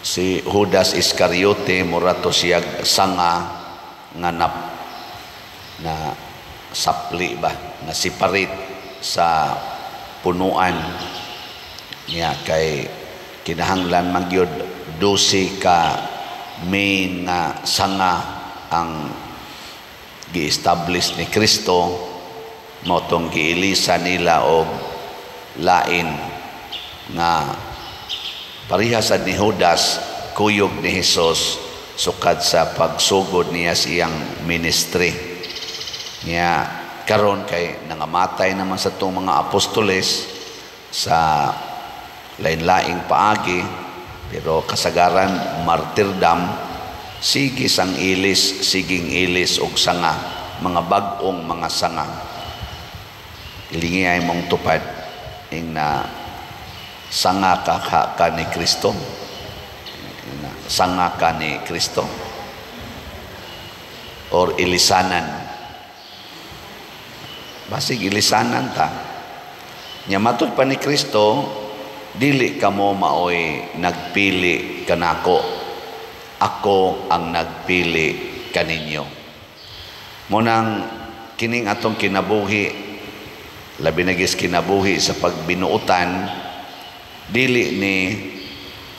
si Judas Iscariote murato siya sanga nga na sapli ba nga siparit sa punuan niya kay kinahanglan magyud 12 ka main nga sanga ang gi-establish ni Kristo motong giilisa nila og lain nga parihasad ni Judas kuyog ni Hesus sukad sa pagsugod niya siyang ministry niya karon kay nangamatay naman sa tong mga apostoles sa lain-laing paagi pero kasagaran martyrdom sige sang ilis siging ilis og sanga mga bag-ong mga sanga ilingi ay mong tupad ing na sanga ka ni Kristo sanga ka ni Kristo or ilisanan basig ilisanan ta nya matud pa ni Kristo dili kamo maoy nagpili kanako ako ang nagpili kaninyo munang kining atong kinabuhi labi na gis kinabuhi sa pagbinuutan dili ni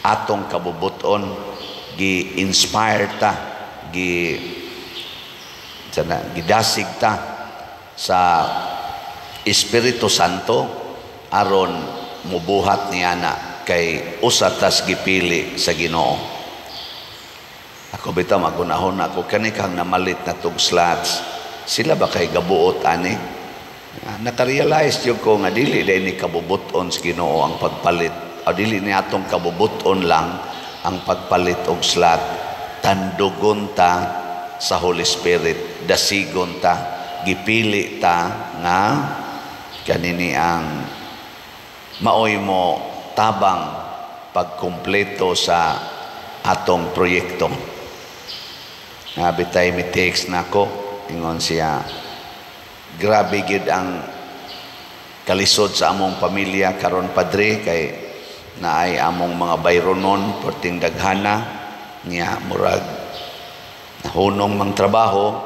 atong kabubuton gi-inspire ta gidasig ta sa Espiritu Santo aron mubuhat niya na kay usatas gipili sa Ginoo. Ako bitaw magunahon ako kani kang namalit na tug slots sila ba kay gabuot ani nakarealize yung ko nga dili dahil ni kabubuton sa Ginoo ang pagpalit o dili ni atong kabubuton lang ang pagpalit og slot tandugon ta sa Holy Spirit dasigon ta gipili ta nga kanini ang maoy mo tabang pagkumpleto sa atong proyekto bitay mi text nako ingon siya grabe gid ang kalisod sa among pamilya karon padre kay naay among mga bayronon perting daghana niya murag hunong mang trabaho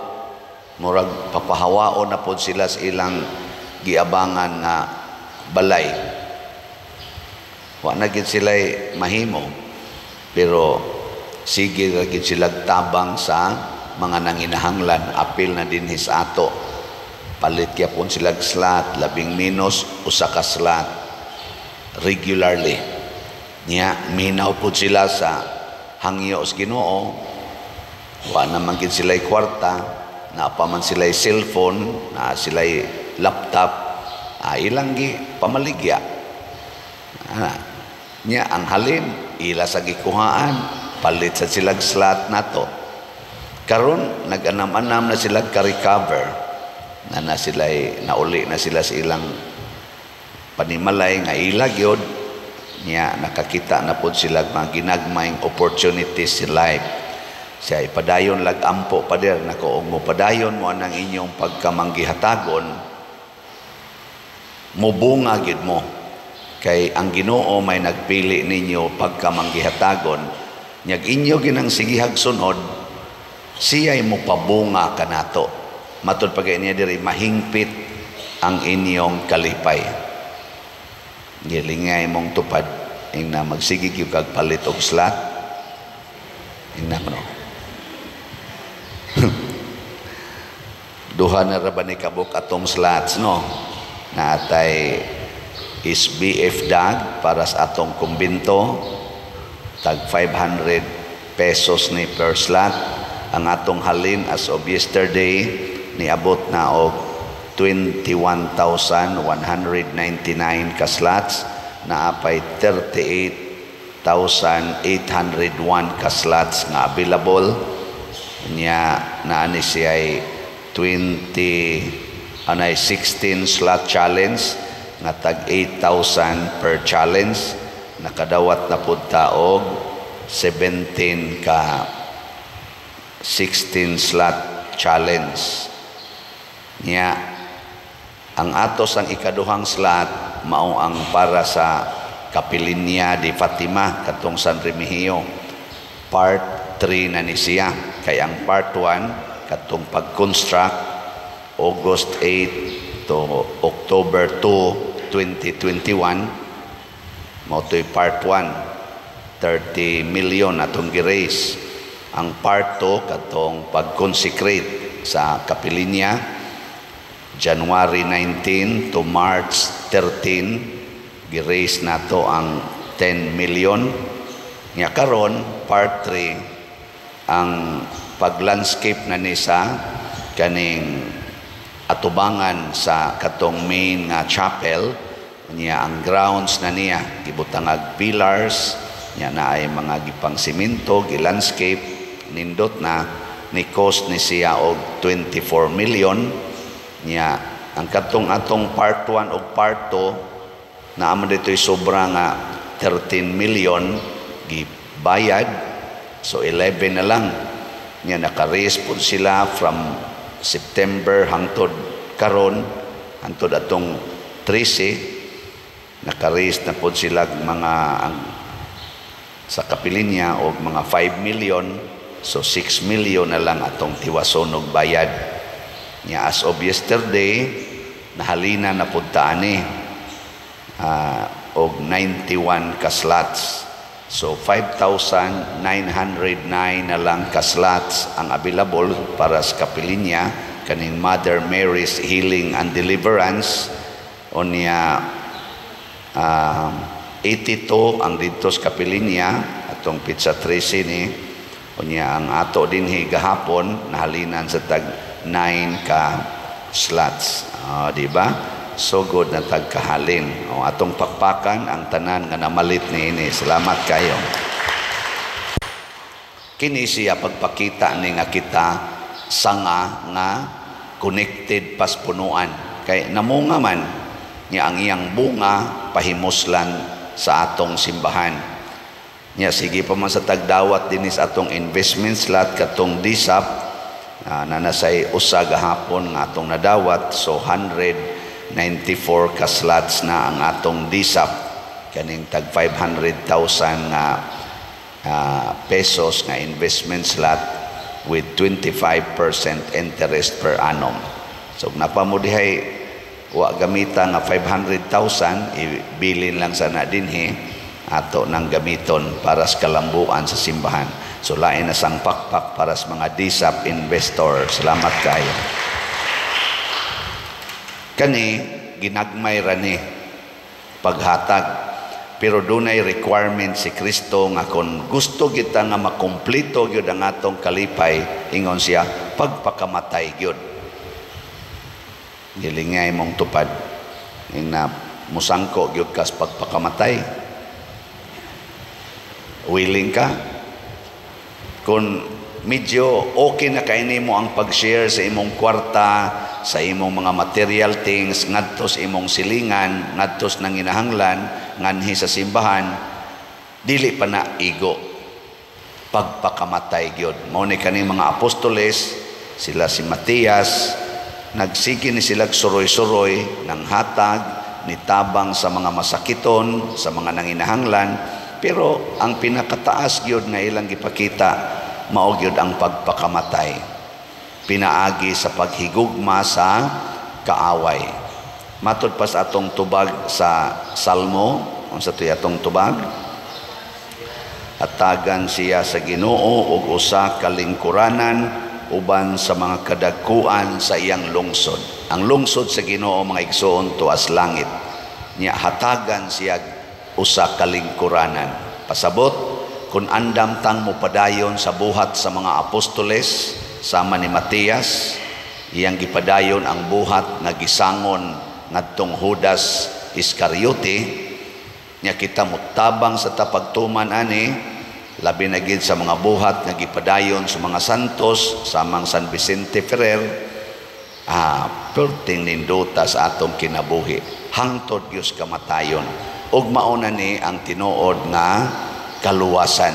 murag papahawaon na pod sila sa ilang giabangan nga balay wa na gid sila mahimo pero sige ra gid sila tabang sa mga nanginahanglan apil na dinhi sa ato palit gyapon sila slot labing minus usa ka slot regularly niya minaw po sila sa hangyo sa Ginoo wa naman gid sila kwarta na pa man sila cellphone na sila laptop ilang gi pamaligya niya ang halin ila sa gikuhaan palit sa sila slot nato karon nag-anam-anam na sila ka-recover na sila nauli na sila sa ilang panimalay nga ilag yun niya nakakita na po sila mga ginagmayng opportunities in life siya ipadayon lag-ampo pa der na kung mo padayon mo anang inyong pagkamanggihatagon mubunga gid mo kay ang Ginoo may nagpili ninyo pagkamanggihatagon nyag inyo ginang sigihag sunod siya'y mo pabunga kanato matud pagay niya diri mahingpit ang inyong kalipay gilingay mong tupad ing na magsigig yung kagpalit og slot ing na no duha na ra ba ni kabuk atong slots no na atay SBF dag para sa atong kumbinto tag 500 pesos ni per slot ang atong halin as of yesterday niabot na og 21,199 ka slots na apay 38,801 ka slots nga available niya naani siya ay 16 slot challenge nga tag 8,000 per challenge nakadawat na pud ta og 17 ka 16 slot challenge niya ang atos ang ikaduhang slot mao ang para sa Kapilinya di Fatima katong San Remigio part 3 na ni siya. Kaya ang part 1 katong pag-construct August 8 to October 2, 2021 mo to'y part 1, 30 million atong gi-raise. Ang part 2 katong pag-consecrate sa Kapilinya January 19 to March 13 gi-raise nato ang 10 million. Nya karon part 3 ang pag-landscape na ni sa kaning atubangan sa katong main nga chapel. Nya ang grounds na niya gibutangag pillars, nya na ay mga gipang simento, gi-landscape, nindot na ni cost ni siya og 24 million. Nya ang katong atong part 1 ug part 2 na amo dito'y sobra nga 13 million gibayad, so 11 na lang. Nya naka-raise po sila from September hangtod karon, hangtod atong 13 naka-raise na po sila mga sa Kapilinya og mga 5 million, so 6 million na lang atong tiwason og bayad. Nya as of yesterday nahalina na punta ani og 91 ka slots. So 5,909 na lang ka slots ang available para sa Kapilinya kaning Mother Mary's Healing and Deliverance. Unya 82 ang dito sa Kapilinya atong Pizza 13 ni. Unya ang ato dinhi gahapon nahalinan sa tag 9 ka slots. Di ba? So good na tagkahalin. Atong pakpakan ang tanan nga namalit ni ini. Salamat kayo. Kini siya pagpakita ni nga kita sanga nga connected pas punuan. Kay namunga man niya ang iyang bunga pahimuslan sa atong simbahan. Niya sige pa man sa tagdawat dinis atong investment slot katong DSAP na nasay usa gahapon nga atong nadawat, so 194 ka slots na ang atong DSAP kaning tag 500,000 nga pesos nga investment slot with 25% interest per annum. So napamudihay wa gamita nga 500,000 ibilin lang sana dinhi ato nang gamiton para sa kalambuan sa simbahan. So lain na sang pakpak para sa mga DSAP investor. Salamat kayo. Kani ginagmay ra ni paghatag, pero dunay requirement si Kristo nga kung gusto kita nga makumpleto gyud ang atong kalipay, ingon siya pagpakamatay gyud. Gilingay mong tupad ing na musangko gyud kas pagpakamatay. Willing ka? Kung medyo okay na kaini mo ang pag-share sa imong kwarta, sa imong mga material things, ngadto sa imong silingan, ngadto sa nanginahanglan, nganhi sa simbahan, dili pa na igo. Pagpakamatay gyud. Mao ni kaning mga apostoles, sila si Matias, nagsige ni sila suroy-suroy ng hatag, nitabang sa mga masakiton, sa mga nanginahanglan, pero ang pinakataas gyud nga ilang gipakita mao gyud ang pagpakamatay. Pinaagi sa paghigugma sa kaaway. Matud pa sa atong tubag sa Salmo, unsa to atong tubag? Hatagan siya sa Ginoo og usa ka lingkuranan uban sa mga kadagkuan sa iyang lungsod. Ang lungsod sa Ginoo mga igsoon tuas langit. Nya hatagan siya usa ka lingkuranan. Pasabot kung andam tang mo padayon sa buhat sa mga apostoles sama ni Matias, iyang gipadayon ang buhat nga gisangon ngadtong Judas Iscariote, nya kita mutabang sa tapagtuman ani labi na gid sa mga buhat nga gipadayon sa mga santos samang San Vicente Ferrer, perting nindota sa atong kinabuhi hangtod Dios kamatayon. Ug mauna ni ang tinuod nga kaluwasan,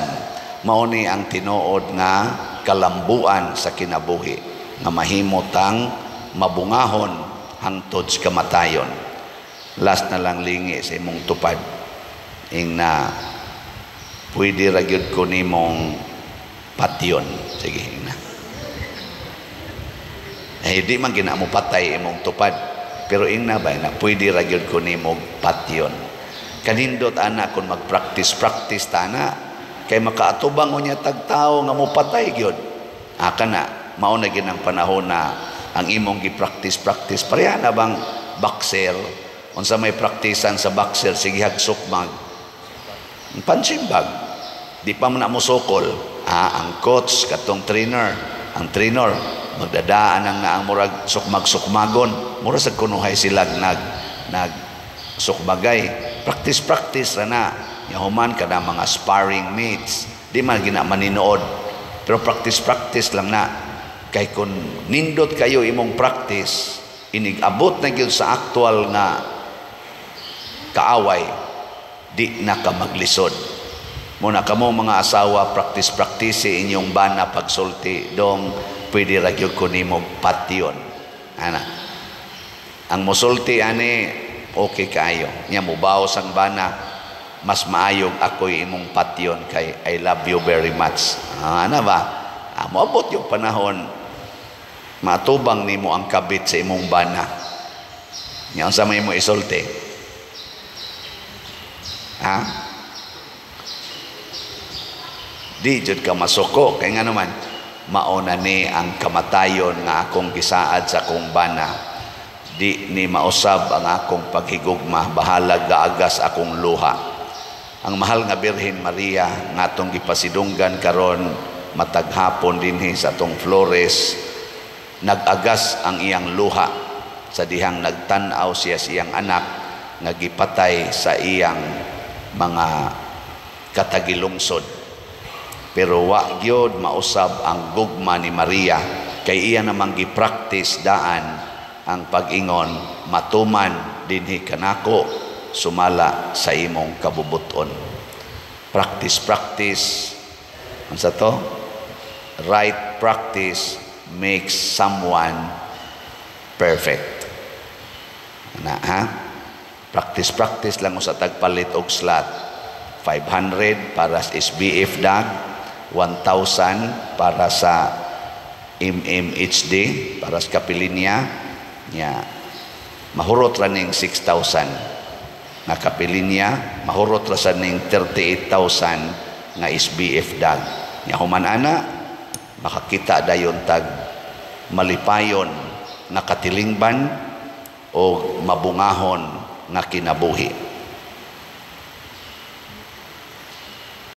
mao ni ang tinuod nga kalambuan sa kinabuhi nga mahimotang mabungahon hangtod sa kamatayon. Last na lang lingi sa imong tupad ing na pwede ra gyud ko nimong patyon. Sige na. Di man gina mo patay imong tupad, pero ingna ba na pwede ra gyud ko nimo patyon. Kanindot ana kun magpractice ta na kay makaatubang unya tagtao nga mo patay gyud. Kana mao na gyud ang panahon na ang imong gi-practice pareha na bang boxer unsa may praktisan sa boxer sige hagsukmag pansimbag di pa man na mo sokol. Ang coach katong ang trainer magdadaan ang murag sukmag-sukmagon mura sa kunuhay sila nag sukmagay practice ra na yahuman kada mga sparring mates di man gina maninood pero practice lang na kay kun nindot kayo imong practice inig-abot na gyud sa aktual nga kaaway di na ka maglisod. Muna kamo mga asawa practice inyong bana pagsulti dong pwede ra gyud ko nimo patyon. Ana. Ang musulti ani okay kayo. Nya mubaos ang bana mas maayog ako'y imong patyon kay I love you very much. Ana ba? Moabot yung panahon matubang nimo ang kabit sa imong bana. Nya unsa may mo isulti? Di jud ka masuko kay nga naman mauna ni ang kamatayon nga akong gisaad sa akong bana. Di ni mausab ang akong paghigugma, bahalag gaagas akong luha. Ang mahal nga Birhen Maria nga atong gipasidunggan karon mataghapon dinhi sa atong Flores, nagagas ang iyang luha sa dihang nagtan-aw siya sa iyang anak nga gipatay sa iyang mga katagilungsod. Pero wa gyud mausab ang gugma ni Maria kay iya namang gi-practice daan ang pag-ingon matuman dinhi kanako sumala sa imong kabubuton. Practice. Unsa to? Right practice makes someone perfect. Practice lang sa tagpalit og slot. 500 para sa SBF dag, 1,000 para sa MMHD para sa kapilinya nya mahurot ra ning 6,000 na kapilinya, mahurot ra sa ning 38,000 nga SBF dag. Nya human ana makakita dayon tag malipayon na katilingban o mabungahon nga kinabuhi.